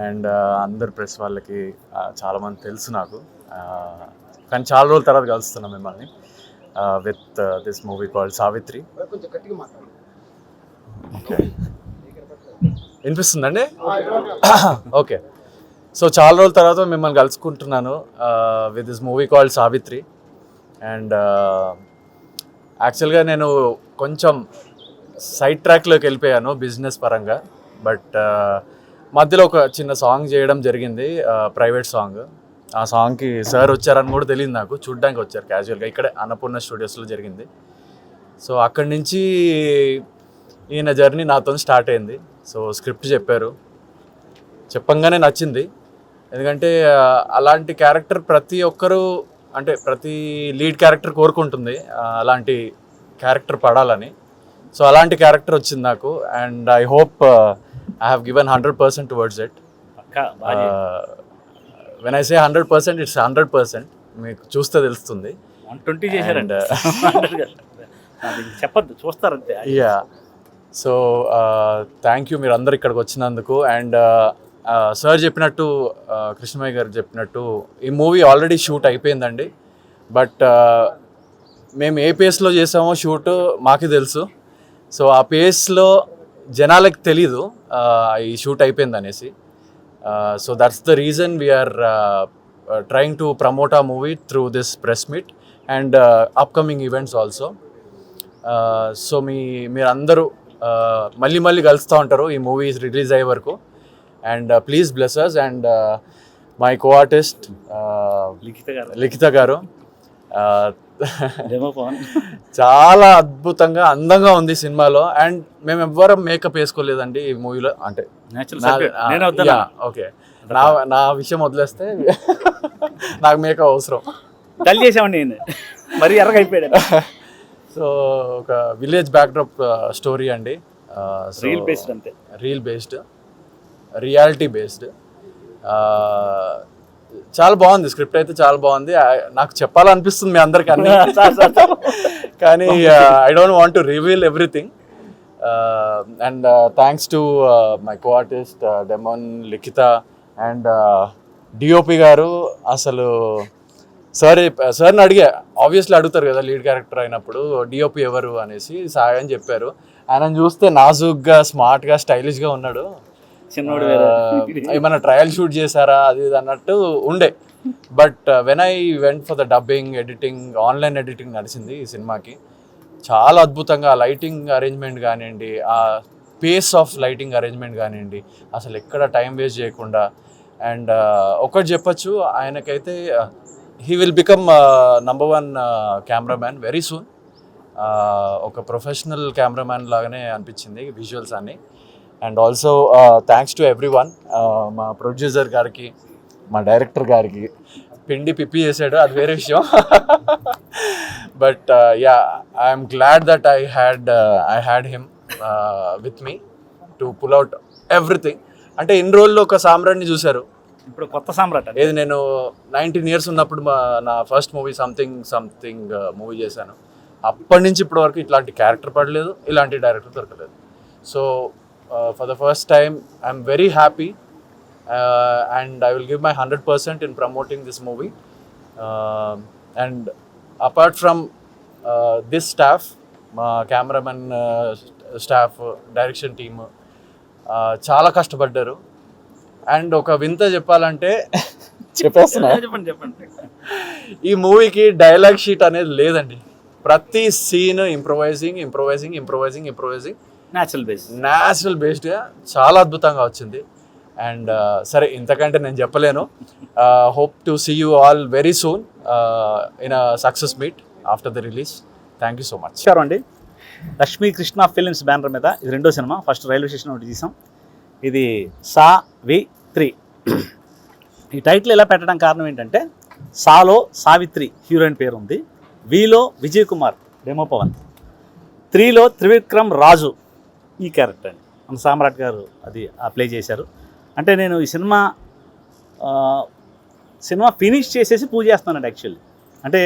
And అందరు press వాళ్ళకి చాలామంది తెలుసు నాకు, కానీ చాలా రోజుల తర్వాత కలుస్తున్నాం మిమ్మల్ని with this movie called Savitri. Okay, వినిపిస్తుందండి? ఓకే, సో చాలా రోజుల తర్వాత మిమ్మల్ని కలుసుకుంటున్నాను with this movie called Savitri. And యాక్చువల్గా నేను కొంచెం సైడ్ ట్రాక్లోకి వెళ్ళిపోయాను బిజినెస్ పరంగా, బట్ మధ్యలో ఒక చిన్న సాంగ్ చేయడం జరిగింది, ప్రైవేట్ సాంగ్. ఆ సాంగ్కి సార్ వచ్చారని కూడా తెలియదు నాకు, చూడ్డానికి వచ్చారు క్యాజువల్గా, ఇక్కడే అన్నపూర్ణ స్టూడియోస్లో జరిగింది. సో అక్కడి నుంచి ఈయన జర్నీ నాతో స్టార్ట్ అయింది. సో స్క్రిప్ట్ చెప్పారు, చెప్పంగానే నచ్చింది. ఎందుకంటే అలాంటి క్యారెక్టర్ ప్రతి ఒక్కరూ, అంటే ప్రతి లీడ్ క్యారెక్టర్ కోరుకుంటుంది అలాంటి క్యారెక్టర్ పడాలని. సో అలాంటి క్యారెక్టర్ వచ్చింది నాకు, and I hope I have given 100% towards it. When I say 100%, it's 100%. మీకు చూస్తే తెలుస్తుంది. 120 చేశారండి, చెప్పద్దు, చూస్తారంతే. యా, సో థ్యాంక్ యూ మీరు అందరు ఇక్కడికి వచ్చినందుకు. అండ్ సార్ చెప్పినట్టు, కృష్ణమయ్య గారు చెప్పినట్టు, ఈ మూవీ ఆల్రెడీ షూట్ అయిపోయిందండి. బట్ మేము ఏ పేస్లో చేసామో షూట్ మాకు తెలుసు. సో ఆ పేస్లో జనాలకు తెలీదు ఈ షూట్ అయిపోయింది అనేసి. So that's the reason we are trying to promote ఆ movie through this press meet and upcoming events also. So మీరందరూ మళ్ళీ మళ్ళీ కలుస్తూ ఉంటారు ఈ మూవీ రిలీజ్ అయ్యే వరకు. And please bless us. And my co artist Likhitha garu చాలా అద్భుతంగా అందంగా ఉంది సినిమాలో. అండ్ మేము ఎవ్వరం మేకప్ వేసుకోలేదండి ఈ మూవీలో. అంటే ఓకే, నా విషయం వదిలేస్తే నాకు మేకప్ అవసరం. డల్ చేసామండి నేను, మరి ఎర్రగా అయిపోయాడు. సో ఒక విలేజ్ బ్యాక్డ్రాప్ స్టోరీ అండి, రీల్ బేస్డ్, అంతే, రీల్ బేస్డ్, రియాలిటీ బేస్డ్. చాలా బాగుంది, స్క్రిప్ట్ అయితే చాలా బాగుంది. నాకు చెప్పాలనిపిస్తుంది మీ అందరికీ అన్ని, కానీ I don't want to reveal everything. And thanks to my co artist డెమోన్, లిఖిత అండ్ డిఓపి గారు. అసలు సార్ని అడిగా, ఆబ్వియస్లీ అడుగుతారు కదా లీడ్ క్యారెక్టర్ అయినప్పుడు డిఓపి ఎవరు అనేసి. సాయి అని చెప్పారు. ఆయన చూస్తే నాజుగ్గా, స్మార్ట్గా, స్టైలిష్గా ఉన్నాడు. ఏమైనా ట్రయల్ షూట్ చేశారా అది ఇది అన్నట్టు ఉండే. But when I went for the dubbing, editing, online editing నడిచింది ఈ సినిమాకి. చాలా అద్భుతంగా లైటింగ్ అరేంజ్మెంట్ కానివ్వండి, ఆ పేస్ ఆఫ్ లైటింగ్ అరేంజ్మెంట్ కానివ్వండి, అసలు ఎక్కడ టైం వేస్ట్ చేయకుండా. అండ్ ఒకటి చెప్పచ్చు, ఆయనకైతే he will become #1 cameraman very soon. ఒక ప్రొఫెషనల్ కెమెరామ్యాన్ లాగానే అనిపించింది విజువల్స్ అన్నీ. And also thanks to everyone, మా ప్రొడ్యూసర్ గారికి, మా డైరెక్టర్ గారికి. పిండి పిప్పి చేశాడు, అది వేరే విషయం. But yeah, I'm glad that I had him with me to pull out everything. అంటే ఇన్ని రోజుల్లో ఒక సామ్రాట్ని చూశారు, ఇప్పుడు కొత్త సామ్రాట్. ఏది నేను 19 years ఉన్నప్పుడు నా ఫస్ట్ మూవీ సంథింగ్ మూవీ చేశాను. అప్పటి నుంచి ఇప్పటి వరకు ఇట్లాంటి క్యారెక్టర్ పడలేదు, ఇలాంటి డైరెక్టర్ దొరకలేదు. So for the first time I'm very happy, and I will give my 100% in promoting this movie. And apart from this staff, my cameraman staff, direction team, చాలా కష్టపడ్డారు. అండ్ ఒక వింత చెప్పాలంటే చెప్పేస్తున్నా, చెప్పండి. ఈ మూవీకి డైలాగ్ షీట్ అనేది లేదండి. ప్రతి సీన్ ఇంప్రొవైజింగ్ న్యాచురల్ బేస్డ్గా చాలా అద్భుతంగా వచ్చింది. అండ్ సరే, ఇంతకంటే నేను చెప్పలేను. Hope to see you all very soon in a success meet after the release. Thank you so much. అండి, లక్ష్మీ కృష్ణ ఫిలిమ్స్ బ్యానర్ మీద ఇది రెండో సినిమా. ఫస్ట్ రైల్వే స్టేషన్ ఒకటి తీసాం, ఇది సావిత్రి. ఈ టైటిల్ ఇలా పెట్టడం కారణం ఏంటంటే, సాలో సావిత్రి హీరోయిన్ పేరు ఉంది, విలో విజయ్ కుమార్, డెమో పవన్, 3లో త్రివిక్రమ్ రాజు ఈ క్యారెక్టర్ అండి. మన సామ్రాట్ గారు అది ప్లే చేశారు. అంటే నేను ఈ సినిమా ఫినిష్ చేసేసి పూజ చేస్తున్నానండి యాక్చువల్లీ. అంటే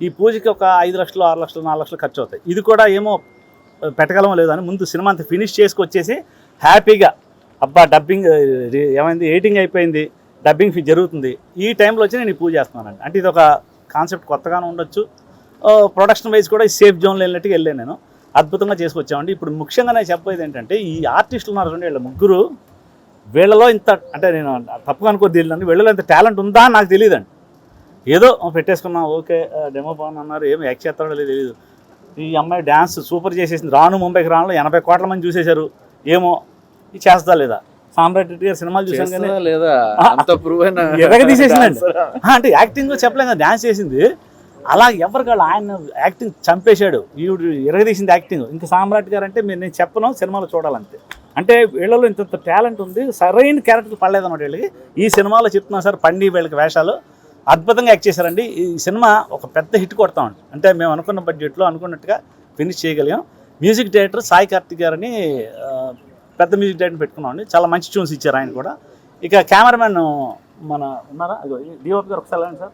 ఈ పూజకి ఒక 5 లక్షలు 6 లక్షలు 4 లక్షలు ఖర్చు అవుతాయి. ఇది కూడా ఏమో పెట్టగలమో లేదో అని ముందు సినిమా అంతా ఫినిష్ చేసుకొచ్చేసి హ్యాపీగా అబ్బా డబ్బింగ్ ఏమైంది, ఎడిటింగ్ అయిపోయింది, డబ్బింగ్ ఫీ జరుగుతుంది, ఈ టైంలో వచ్చి నేను ఈ పూజ చేస్తున్నానండి. అంటే ఇది ఒక కాన్సెప్ట్ కొత్తగానే ఉండొచ్చు, ప్రొడక్షన్ వైజ్ కూడా సేఫ్ జోన్లో వెళ్ళినట్టుగా వెళ్ళాను నేను. అద్భుతంగా చేసుకొచ్చామండి. ఇప్పుడు ముఖ్యంగా నేను చెప్పేది ఏంటంటే, ఈ ఆర్టిస్టులు ఉన్నారు చూడండి, వీళ్ళ ముగ్గురు, వీళ్ళలో ఇంత, అంటే నేను తప్పుగా అనుకోద్ది, వీళ్ళలో ఇంత టాలెంట్ ఉందా అని నాకు తెలియదండి. ఏదో పెట్టేసుకున్నాం, ఓకే డెమో బాగుంది అన్నారు, ఏమి యాక్ట్ చేస్తాడో లేదు తెలియదు. ఈ అమ్మాయి డ్యాన్స్ సూపర్ చేసేసింది, రాను ముంబైకి రానులో 80 కోట్ల మంది చూసేశారు, ఏమో ఇది చేస్తా లేదా. సామ్రాట్ రెడ్డి గారు సినిమాలు చూసాం కానీ లేదా తీసేసిందండి. అంటే యాక్టింగ్ చెప్పలేం కదా, డ్యాన్స్ చేసింది అలా ఎవరికి వాళ్ళు, ఆయన యాక్టింగ్ చంపేశాడు, ఈవిడు ఎరగదీసింది యాక్టింగ్. ఇంకా సామ్రాట్ గారు అంటే నేను చెప్పను, సినిమాలో చూడాలంతే. అంటే వీళ్ళలో ఇంత టాలెంట్ ఉంది, సరైన క్యారెక్టర్ పడలేదన్నమాట వీళ్ళకి. ఈ సినిమాలో చెప్తున్నా సార్, పండి వీళ్ళకి వేషాలు అద్భుతంగా యాక్ట్ చేశారండి. ఈ సినిమా ఒక పెద్ద హిట్ కొడతామండి, అంటే మేము అనుకున్న బడ్జెట్లో అనుకున్నట్టుగా ఫినిష్ చేయగలిగాం. మ్యూజిక్ డైరెక్టర్ సాయి కార్తిక్ గారని పెద్ద మ్యూజిక్ డైరెక్టర్ పెట్టుకున్నామండి, చాలా మంచి ట్యూన్స్ ఇచ్చారు ఆయన కూడా. ఇక కెమెరామెన్ మన ఉన్నారా, డిఓపి గారు ఒకసారి సార్,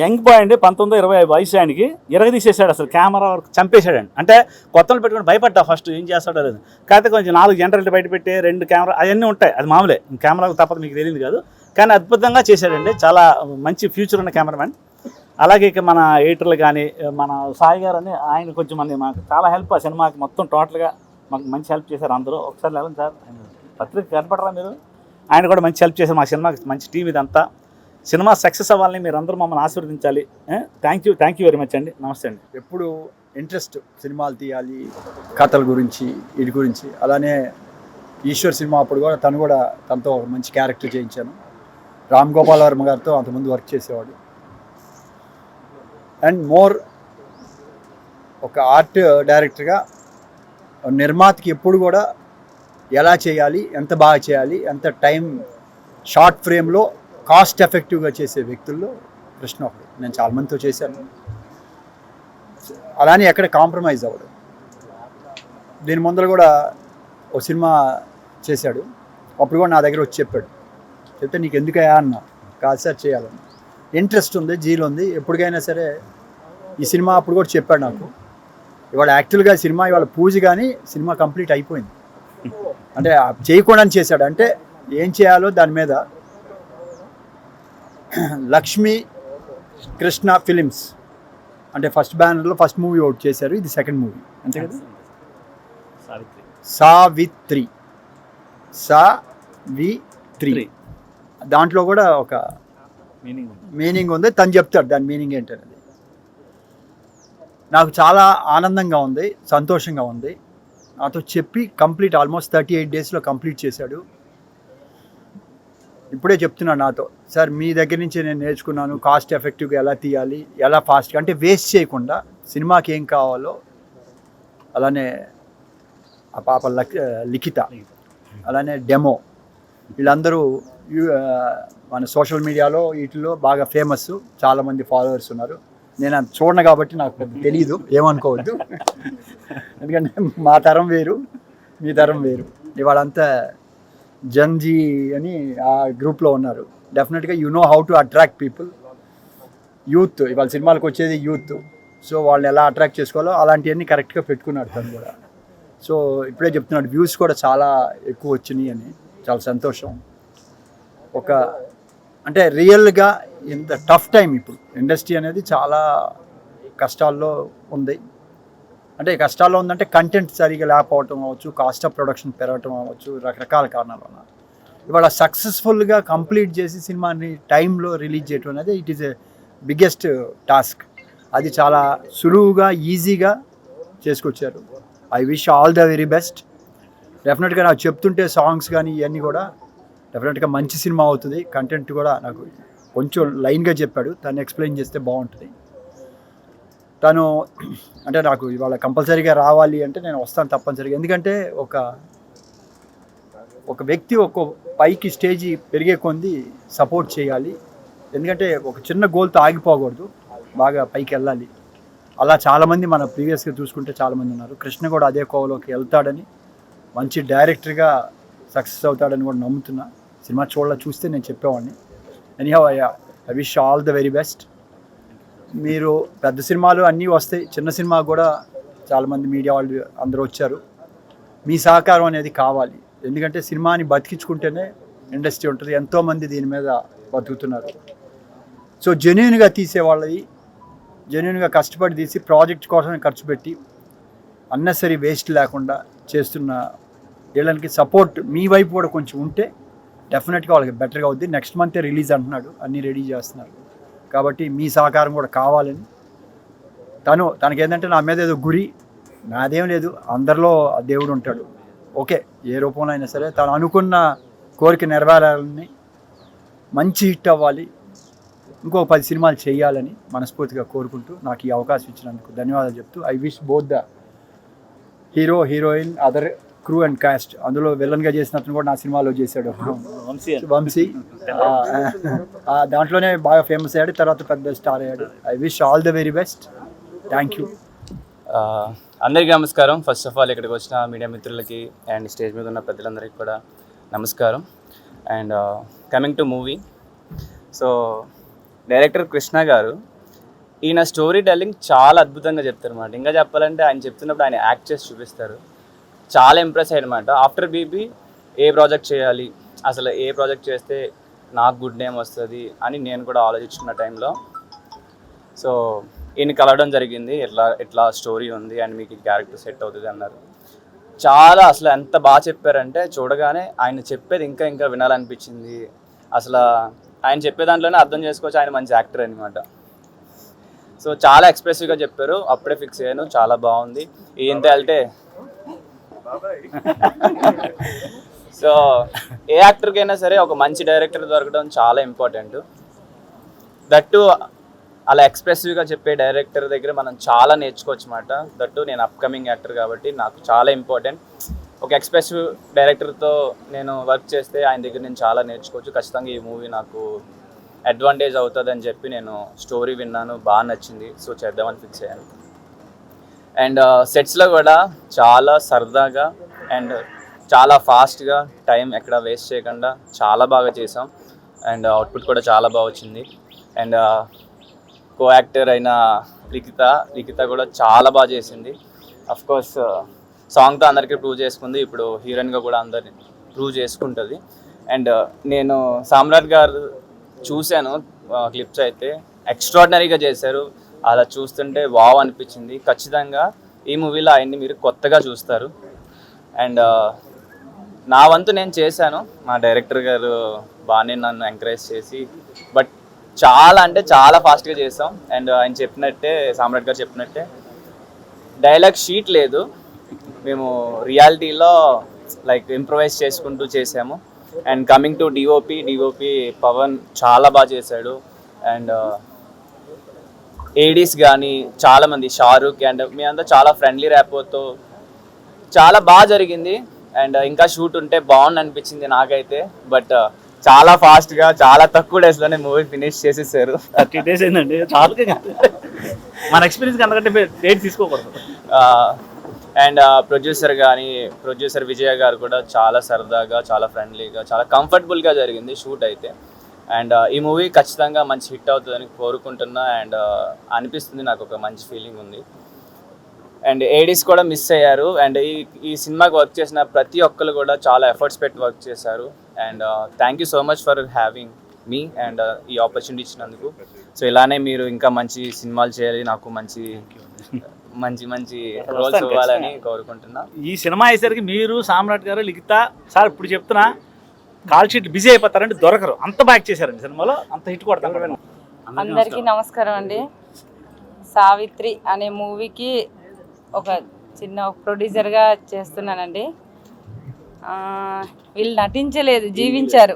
యంగ్ బాయ్ అండి, 19-20 వయసు, ఆయనకి ఎరగదీసేసాడు, అసలు కెమెరా వరకు చంపేశాడండి. అంటే కొత్తలు పెట్టుకుని భయపడ్డా ఫస్ట్ ఏం చేస్తాడో లేదు, కాకపోతే కొంచెం 4 జనరేట్లు బయట పెట్టి 2 కెమెరా అవన్నీ ఉంటాయి, అది మామూలే, కెమెరాకు తప్పదు, మీకు తెలియదు కాదు. కానీ అద్భుతంగా చేశాడండి, చాలా మంచి ఫ్యూచర్ ఉన్న కెమెరామెన్. అలాగే ఇక మన ఎడిటర్లు కానీ, మన సాయి గారు అని ఆయన కొంచెం మంది మాకు చాలా హెల్ప్, ఆ సినిమాకి మొత్తం టోటల్గా మాకు మంచి హెల్ప్ చేశారు అందరూ. ఒకసారి వెళ్ళండి సార్, పత్రిక కనపడరా మీరు, ఆయన కూడా మంచి హెల్ప్ చేశారు మా సినిమాకి, మంచి టీం ఇదంతా. సినిమా సక్సెస్ అవ్వాలని మీరు అందరూ మమ్మల్ని ఆశీర్వదించాలి. థ్యాంక్ యూ వెరీ మచ్ అండి, నమస్తే అండి. ఎప్పుడు ఇంట్రెస్ట్ సినిమాలు తీయాలి, కథల గురించి, వీటి గురించి. అలానే ఈశ్వర్ సినిమా అప్పుడు కూడా తనతో ఒక మంచి క్యారెక్టర్ చేయించాను. రామ్ గోపాల్ వర్మ గారితో అంతకుముందు వర్క్ చేసేవాడు. అండ్ మోర్ ఒక ఆర్ట్ డైరెక్టర్గా, నిర్మాతకి ఎప్పుడు కూడా ఎలా చేయాలి, ఎంత బాగా చేయాలి, ఎంత టైం షార్ట్ ఫ్రేమ్లో కాస్ట్ ఎఫెక్టివ్గా చేసే వ్యక్తుల్లో కృష్ణ ఒకడు. నేను చాలా మందితో చేశాను, అలానే ఎక్కడ కాంప్రమైజ్ అవ్వడు. దీని ముందర కూడా ఒక సినిమా చేశాడు, అప్పుడు కూడా నా దగ్గర వచ్చి చెప్పాడు. చెప్తే నీకు ఎందుకయ్యా అన్న, కాదు సార్ చేయాలన్న, ఇంట్రెస్ట్ ఉంది, జీలు ఉంది, ఎప్పటికైనా సరే. ఈ సినిమా అప్పుడు కూడా చెప్పాడు నాకు. ఇవాళ యాక్చువల్గా సినిమా ఇవాళ పూజ కానీ సినిమా కంప్లీట్ అయిపోయింది. అంటే చేయకుండా చేశాడు, అంటే ఏం చేయాలో దాని మీద లక్ష్మీ కృష్ణ ఫిలిమ్స్ అంటే ఫస్ట్ బ్యానర్లో ఫస్ట్ మూవీ అవుట్ చేశారు, ఇది సెకండ్ మూవీ అంతే కదా. సావిత్రి దాంట్లో కూడా ఒక మీనింగ్ ఉంది, తను చెప్తాడు దాని మీనింగ్ ఏంటనేది. నాకు చాలా ఆనందంగా ఉంది, సంతోషంగా ఉంది. నాతో చెప్పి కంప్లీట్ ఆల్మోస్ట్ 38 డేస్లో కంప్లీట్ చేశాడు. ఇప్పుడే చెప్తున్నాను నాతో, సార్ మీ దగ్గర నుంచి నేను నేర్చుకున్నాను కాస్ట్ ఎఫెక్టివ్గా ఎలా తీయాలి, ఎలా ఫాస్ట్గా, అంటే వేస్ట్ చేయకుండా సినిమాకి ఏం కావాలో. అలానే ఆ పాప లిఖిత, అలానే డెమో, వీళ్ళందరూ మన సోషల్ మీడియాలో వీటిలో బాగా ఫేమస్, చాలామంది ఫాలోవర్స్ ఉన్నారు. నేను అది చూడను కాబట్టి నాకు పెద్ద తెలీదు, ఏమనుకోవద్దు. ఎందుకంటే మా తరం వేరు, మీ తరం వేరు. ఇవాళంతా జన్జీ అని ఆ గ్రూప్లో ఉన్నారు. డెఫినెట్గా you know how to attract people, youth. ఇవాళ సినిమాలకు వచ్చేది యూత్, సో వాళ్ళని ఎలా అట్రాక్ట్ చేసుకోవాలో అలాంటివన్నీ కరెక్ట్గా పెట్టుకున్నాడు తను కూడా. సో ఇప్పుడే చెప్తున్నాడు వ్యూస్ కూడా చాలా ఎక్కువ వచ్చినాయి అని, చాలా సంతోషం. ఒక అంటే రియల్గా ఇంత టఫ్ టైం ఇప్పుడు ఇండస్ట్రీ అనేది చాలా కష్టాల్లో ఉంది. అంటే కష్టాల్లో ఉందంటే కంటెంట్ సరిగా లేకపోవటం అవ్వచ్చు, కాస్ట్ ఆఫ్ ప్రొడక్షన్ పెరగటం అవ్వచ్చు, రకరకాల కారణాల వల్ల. ఇవాళ సక్సెస్ఫుల్గా కంప్లీట్ చేసి సినిమాని టైంలో రిలీజ్ చేయటం అనేది it is a biggest task. అది చాలా సులువుగా ఈజీగా చేసుకొచ్చారు. I wish all the very best. డెఫినెట్గా నాకు చెప్తుంటే సాంగ్స్ కానీ ఇవన్నీ కూడా డెఫినెట్గా మంచి సినిమా అవుతుంది. కంటెంట్ కూడా నాకు కొంచెం లైన్గా చెప్పాడు, తను ఎక్స్ప్లెయిన్ చేస్తే బాగుంటుంది. తను అంటే నాకు ఇవాళ కంపల్సరీగా రావాలి అంటే నేను వస్తాను తప్పనిసరిగా. ఎందుకంటే ఒక వ్యక్తి ఒక పైకి స్టేజీ పెరిగే కొంది సపోర్ట్ చేయాలి. ఎందుకంటే ఒక చిన్న గోల్తో ఆగిపోకూడదు, బాగా పైకి వెళ్ళాలి. అలా చాలామంది మన ప్రీవియస్గా చూసుకుంటే చాలామంది ఉన్నారు. కృష్ణ కూడా అదే కోవలోకి వెళ్తాడని, మంచి డైరెక్టర్గా సక్సెస్ అవుతాడని కూడా నమ్ముతున్నా. సినిమా చూస్తే నేను చెప్పేవాడిని. Anyhow I wish all the very best. మీరు పెద్ద సినిమాలు అన్నీ వస్తాయి, చిన్న సినిమా కూడా చాలామంది మీడియా వాళ్ళు అందరూ వచ్చారు. మీ సహకారం అనేది కావాలి. ఎందుకంటే సినిమాని బతికించుకుంటేనే ఇండస్ట్రీ ఉంటుంది. ఎంతోమంది దీని మీద బతుకుతున్నారు. సో జెన్యూన్గా తీసేవాళ్ళది, జెన్యూన్గా కష్టపడి తీసి ప్రాజెక్ట్ కోసం ఖర్చు పెట్టి అన్నెసరీ వేస్ట్ లేకుండా చేస్తున్న వీళ్ళకి సపోర్ట్ మీ వైపు కూడా కొంచెం ఉంటే డెఫినెట్గా వాళ్ళకి బెటర్గా అవుద్ది. నెక్స్ట్ మంతే రిలీజ్ అంటున్నాడు, అన్నీ రెడీ చేస్తున్నారు. కాబట్టి మీ సహకారం కూడా కావాలని తనకేంటంటే నా మీద ఏదో గురి, నాదేం లేదు, అందరిలో ఆ దేవుడు ఉంటాడు. ఓకే, ఏ రూపంలో అయినా సరే తను అనుకున్న కోరిక నెరవేరాలని, మంచి హిట్ అవ్వాలి, ఇంకో 10 సినిమాలు చేయాలని మనస్ఫూర్తిగా కోరుకుంటూ నాకు ఈ అవకాశం ఇచ్చినందుకు ధన్యవాదాలు చెప్తూ I wish both the hero, heroine, other crew and cost, అందులో విలన్గా చేసిన అతను కూడా నా సినిమాలో చేశాడు వంశీ. దాంట్లోనే బాగా ఫేమస్ అయ్యాడు, తర్వాత పెద్ద స్టార్ అయ్యాడు. I wish all the very best. Thank you. అందరికీ నమస్కారం. ఫస్ట్ ఆఫ్ ఆల్ ఇక్కడికి వచ్చిన మీడియా మిత్రులకి అండ్ స్టేజ్ మీద ఉన్న పెద్దలందరికీ కూడా నమస్కారం. And coming to movie, so director Krishna గారు ఈయన స్టోరీ టెల్లింగ్ చాలా అద్భుతంగా చెప్తారు అన్నమాట. ఇంకా చెప్పాలంటే ఆయన చెప్తున్నప్పుడు ఆయన యాక్ట్ చేసి చూపిస్తారు. చాలా ఇంప్రెస్ అయ్యనమాట. ఆఫ్టర్ బీబీ ఏ ప్రాజెక్ట్ చేయాలి, అసలు ఏ ప్రాజెక్ట్ చేస్తే నాకు గుడ్ నేమ్ వస్తుంది అని నేను కూడా ఆలోచించుకున్న టైంలో సో ఈయన కలవడం జరిగింది. ఎట్లా స్టోరీ ఉంది అండ్ మీకు క్యారెక్టర్ సెట్ అవుతుంది అన్నారు. చాలా అసలు ఎంత బాగా చెప్పారంటే చూడగానే ఆయన చెప్పేది ఇంకా ఇంకా వినాలనిపించింది. అసలు ఆయన చెప్పే దాంట్లోనే అర్థం చేసుకోవచ్చు ఆయన మంచి యాక్టర్ అనమాట. సో చాలా ఎక్స్ప్రెసివ్గా చెప్పారు. అప్పుడే ఫిక్స్ అయ్యాను, చాలా బాగుంది. ఏంటి అంటే సో ఏ యాక్టర్కైనా సరే ఒక మంచి డైరెక్టర్ దొరకడం చాలా ఇంపార్టెంట్. దట్టు అలా ఎక్స్ప్రెసివ్గా చెప్పే డైరెక్టర్ దగ్గర మనం చాలా నేర్చుకోవచ్చు అన్నమాట. దట్టు నేను అప్కమింగ్ యాక్టర్ కాబట్టి నాకు చాలా ఇంపార్టెంట్. ఒక ఎక్స్ప్రెసివ్ డైరెక్టర్తో నేను వర్క్ చేస్తే ఆయన దగ్గర నేను చాలా నేర్చుకోవచ్చు. ఖచ్చితంగా ఈ మూవీ నాకు అడ్వాంటేజ్ అవుతుంది అని చెప్పి నేను స్టోరీ విన్నాను, బాగా నచ్చింది. సో చేద్దామని ఫిక్స్ అయ్యాను. అండ్ సెట్స్లో కూడా చాలా సరదాగా అండ్ చాలా ఫాస్ట్గా, టైం ఎక్కడ వేస్ట్ చేయకుండా చాలా బాగా చేసాం. అండ్ అవుట్పుట్ కూడా చాలా బాగా వచ్చింది. అండ్ కో యాక్టర్ అయిన లిఖిత కూడా చాలా బాగా చేసింది. అఫ్కోర్స్ సాంగ్తో అందరికీ ప్రూవ్ చేసుకుంది, ఇప్పుడు హీరోయిన్గా కూడా అందరిని ప్రూవ్ చేసుకుంటుంది. అండ్ నేను సామ్రాట్ గారు చూశాను క్లిప్స్, అయితే ఎక్స్ట్రాడినరీగా చేశారు. అలా చూస్తుంటే వావ్ అనిపించింది. ఖచ్చితంగా ఈ మూవీలో ఆయన్ని మీరు కొత్తగా చూస్తారు. అండ్ నా వంతు నేను చేశాను. మా డైరెక్టర్ గారు బాగానే నన్ను ఎంకరేజ్ చేసి, బట్ చాలా అంటే చాలా ఫాస్ట్గా చేసాం. అండ్ ఆయన చెప్పినట్టే, సామ్రాట్ గారు చెప్పినట్టే డైలాగ్ షీట్ లేదు, మేము రియాలిటీలో లైక్ ఇంప్రొవైజ్ చేసుకుంటూ చేసాము. And coming to DOP Pavan చాలా బాగా చేశాడు. అండ్ ఏడీస్ కానీ చాలామంది, షారూక్ అండ్ మీ అంతా చాలా ఫ్రెండ్లీ ర్యాపోతో చాలా బాగా జరిగింది. అండ్ ఇంకా షూట్ ఉంటే బాగుంది అనిపించింది నాకైతే. బట్ చాలా ఫాస్ట్గా చాలా తక్కువ డేస్లోనే మూవీ ఫినిష్ చేసేసారు. 30 days అయిందండి, చాలా మన ఎక్స్పీరియన్స్ అంతకంటే డేట్ తీసుకోకూడదు. అండ్ ప్రొడ్యూసర్ విజయ గారు కూడా చాలా సరదాగా, చాలా ఫ్రెండ్లీగా, చాలా కంఫర్టబుల్గా జరిగింది షూట్ అయితే. అండ్ ఈ మూవీ ఖచ్చితంగా మంచి హిట్ అవుతుందని కోరుకుంటున్నా. అండ్ అనిపిస్తుంది, నాకు ఒక మంచి ఫీలింగ్ ఉంది. అండ్ ఏడీస్ కూడా మిస్ అయ్యారు. అండ్ ఈ సినిమాకి వర్క్ చేసిన ప్రతి ఒక్కరు కూడా చాలా ఎఫర్ట్స్ పెట్టి వర్క్ చేశారు. And thank you so much for having me and ఈ ఆపర్చునిటీ ఇచ్చినందుకు. సో ఇలానే మీరు ఇంకా మంచి సినిమాలు చేయాలి, నాకు మంచి రోల్స్ ఇవ్వాలని కోరుకుంటున్నా. ఈ సినిమా అయ్యేసరికి మీరు, సామ్రాట్ గారు, లిఖిత సార్ ఇప్పుడు చెప్తున్నా కాల్ షీట్ బిజీ అయిపోతారంటే దొరకరు, అంత బాగా చేశారండి సినిమాలో, అంత హిట్ కొడతారు. అందరికీ నమస్కారం అండి. సావిత్రి అనే మూవీకి ఒక చిన్న ప్రొడ్యూసర్గా చేస్తున్నానండి. వీళ్ళు నటించలేదు, జీవించారు.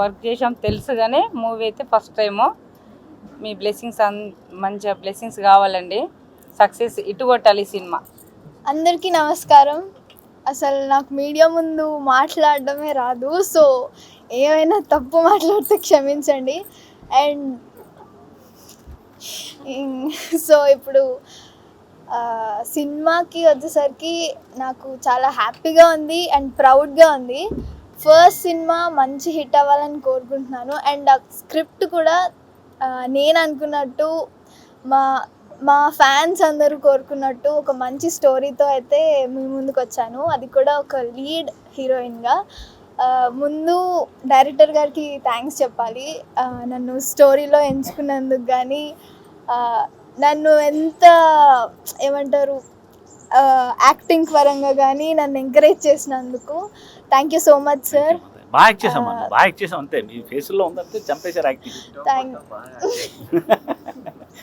వర్క్ చేసాం తెలుసు, కానీ మూవీ అయితే ఫస్ట్ టైము. మీ బ్లెస్సింగ్స్, మంచిగా బ్లెస్సింగ్స్ కావాలండి. సక్సెస్ ఇటు కొట్టాలి సినిమా. అందరికీ నమస్కారం. అసలు నాకు మీడియా ముందు మాట్లాడడమే రాదు, సో ఏమైనా తప్పు మాట్లాడితే క్షమించండి. అండ్ సో ఇప్పుడు సినిమాకి వచ్చేసరికి నాకు చాలా హ్యాపీగా ఉంది అండ్ ప్రౌడ్గా ఉంది. ఫస్ట్ సినిమా మంచి హిట్ అవ్వాలని కోరుకుంటున్నాను. అండ్ ఆ స్క్రిప్ట్ కూడా నేను అనుకున్నట్టు మా మా ఫ్యాన్స్ అందరూ కోరుకున్నట్టు ఒక మంచి స్టోరీతో అయితే మీ ముందుకు వచ్చాను, అది కూడా ఒక లీడ్ హీరోయిన్గా. ముందు డైరెక్టర్ గారికి థ్యాంక్స్ చెప్పాలి, నన్ను స్టోరీలో ఎంచుకున్నందుకు. కానీ నన్ను ఎంత ఏమంటారు యాక్టింగ్ పరంగా కానీ నన్ను ఎంకరేజ్ చేసినందుకు thank you so much sir. బాగా యాక్ట్ చేసాం, బాగా యాక్ట్ చేసాం అంతే. మీ ఫేస్లో ఉందంటే చంపేశారు యాక్టింగ్.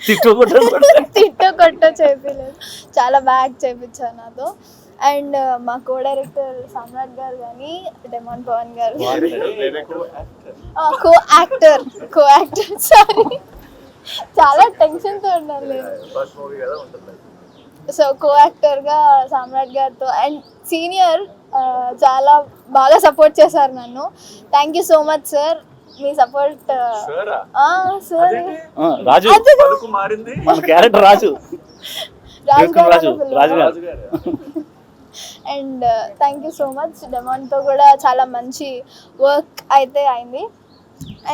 తిట్టు కొట్ట చేపించలేదు, చాలా బాగా యాక్ట్ చేయించాను నాతో. అండ్ మా కో డైరెక్టర్ సామ్రాట్ గారు కానీ డెమాన్ పవన్ గారు కో యాక్టర్ సారీ చాలా టెన్షన్తో ఉన్నాను నేను. సో కో యాక్టర్గా సామ్రాట్ గారితో అండ్ సీనియర్ చాలా బాగా సపోర్ట్ చేశారు నన్ను. Thank you so much sir, మీ సపోర్ట్. సార్ రాజు మన character Raju garu. And thank you so much. డెమాన్తో కూడా చాలా మంచి వర్క్ అయితే అయింది.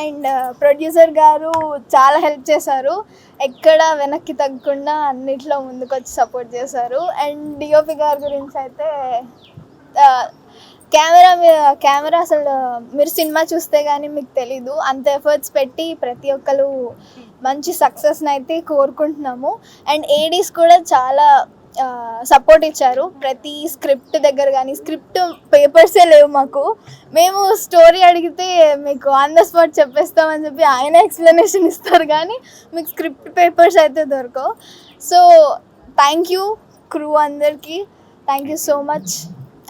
అండ్ ప్రొడ్యూసర్ గారు చాలా హెల్ప్ చేశారు, ఎక్కడ వెనక్కి తగ్గకుండా అన్నిట్లో ముందుకు వచ్చి సపోర్ట్ చేశారు. అండ్ డిఓపి గారి గురించి అయితే కెమెరా అసలు మీరు సినిమా చూస్తే కానీ మీకు తెలీదు, అంత ఎఫర్ట్స్ పెట్టి ప్రతి ఒక్కరు మంచి సక్సెస్ని అయితే కోరుకుంటున్నాము. అండ్ ఏడీస్ కూడా చాలా సపోర్ట్ ఇచ్చారు ప్రతి స్క్రిప్ట్ దగ్గర. కానీ స్క్రిప్ట్ పేపర్సే లేవు మాకు, మేము స్టోరీ అడిగితే మీకు ఆన్ ద స్పాట్ చెప్పేస్తామని చెప్పి ఆయన ఎక్స్ప్లెనేషన్ ఇస్తారు, కానీ మీకు స్క్రిప్ట్ పేపర్స్ అయితే దొరకవు. సో థ్యాంక్ యూ క్రూ అందరికీ, thank you so much.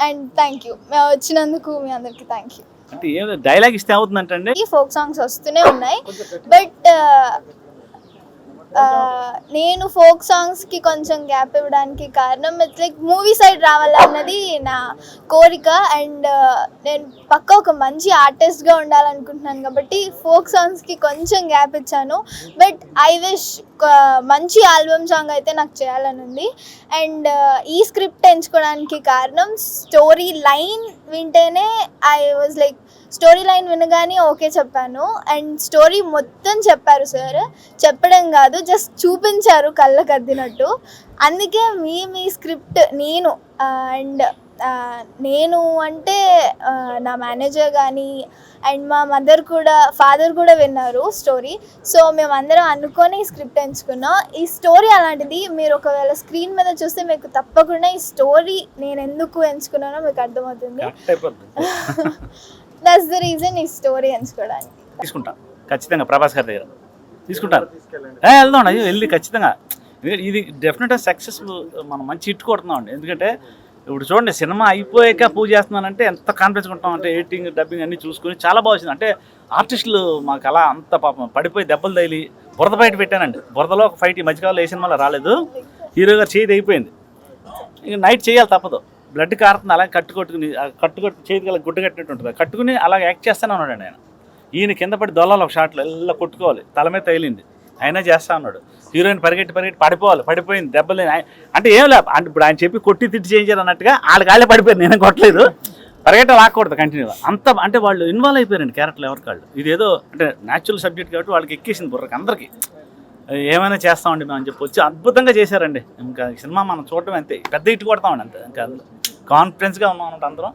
And thank you మేము వచ్చినందుకు మీ అందరికీ థ్యాంక్ యూ. అంటే ఏం డైలాగ్ ఇస్తే అవుతుందంటే ఈ ఫోక్ సాంగ్స్ వస్తూనే ఉన్నాయి, బట్ నేను ఫోక్ సాంగ్స్కి కొంచెం గ్యాప్ ఇవ్వడానికి కారణం ఇట్స్ లైక్ మూవీ సైడ్ రావాలన్నది నా కోరిక. అండ్ నేను పక్క ఒక మంచి ఆర్టిస్ట్గా ఉండాలనుకుంటున్నాను కాబట్టి ఫోక్ సాంగ్స్కి కొంచెం గ్యాప్ ఇచ్చాను. బట్ ఐ విష్ మంచి ఆల్బమ్ సాంగ్ అయితే నాకు చేయాలని ఉంది. అండ్ ఈ స్క్రిప్ట్ ఎంచుకోవడానికి కారణం స్టోరీ లైన్ వింటేనే I was like story line వినగానే ఓకే చెప్పాను. అండ్ స్టోరీ మొత్తం చెప్పారు సార్, చెప్పడం కాదు జస్ట్ చూపించారు కళ్ళకు అద్దినట్టు. అందుకే మీ స్క్రిప్ట్ నేను అండ్ నేను అంటే నా మేనేజర్ కానీ అండ్ మా ఫాదర్ కూడా విన్నారు స్టోరీ. సో మేమందరం అనుకొని ఈ స్క్రిప్ట్ ఎంచుకున్నాం. ఈ స్టోరీ అలాంటిది, మీరు ఒకవేళ స్క్రీన్ మీద చూస్తే మీకు తప్పకుండా ఈ స్టోరీ నేను ఎందుకు ఎంచుకున్నానో మీకు అర్థమవుతుంది. దట్స్ ద రీజన్ ఈ స్టోరీ ఎంచుకోవడానికి. తీసుకుంటా ఖచ్చితంగా, ప్రభాస్ గారి దగ్గర తీసుకుంటారు. వెళ్దాం అయ్యో వెళ్ళి ఖచ్చితంగా. ఇది డెఫినెట్గా సక్సెస్ఫుల్, మనం మంచి హిట్ కొడుతున్నామండి. ఎందుకంటే ఇప్పుడు చూడండి, సినిమా అయిపోయాక పూజ చేస్తున్నానంటే ఎంత కాన్ఫిడెన్స్ ఉంటాం అంటే ఎడిటింగ్ డబ్బింగ్ అన్నీ చూసుకొని చాలా బాగా వచ్చింది. అంటే ఆర్టిస్టులు మాకు అలా అంత పాపం పడిపోయి దెబ్బలు తగిలి బురద బయట పెట్టానండి. బురదలో ఒక ఫైట్ ఈ మధ్యకాలంలో ఏ సినిమాలో రాలేదు. హీరో గారు చేయి అయిపోయింది, ఇక నైట్ చేయాలి తప్పదు. బ్లడ్ కారుతుంది, అలాగే కట్టుకొని చేతికి అలా గుడ్డ కట్టినట్టు ఉంటుంది, కట్టుకుని అలాగే యాక్ట్ చేస్తూనే ఉన్నాడు ఆయన. ఈయన కింద పడి దొల్లాలి ఒక షాట్లో, ఇలా కొట్టుకోవాలి, తల మీద తగిలింది, అయినా చేస్తా ఉన్నాడు. హీరోయిన్ పరిగెట్టి పడిపోయింది దెబ్బలు. అంటే ఏం లేదు, అంటే ఇప్పుడు ఆయన చెప్పి కొట్టి తిట్టి చేయించారు అన్నట్టుగా వాళ్ళే పడిపోయారు, నేనే కొట్టలేదు. పరిగెట్ట లాక్కూడదు కంటిన్యూగా అంత. అంటే వాళ్ళు ఇన్వాల్వ్ అయిపోయారండి క్యారెక్టర్లు ఎవరికి వాళ్ళు. ఇదేదో అంటే న్యాచురల్ సబ్జెక్ట్ కాబట్టి వాళ్ళకి ఎక్కేసింది బుర్రకి అందరికీ. ఏమైనా చేస్తామండి మేము అని చెప్పి వచ్చి అద్భుతంగా చేశారండి. ఇంకా సినిమా మనం చూడటం అంతే, పెద్ద ఇట్టు కొడతామండి అంతే. ఇంకా కాన్ఫిడెన్స్గా ఉన్నాం అందరం.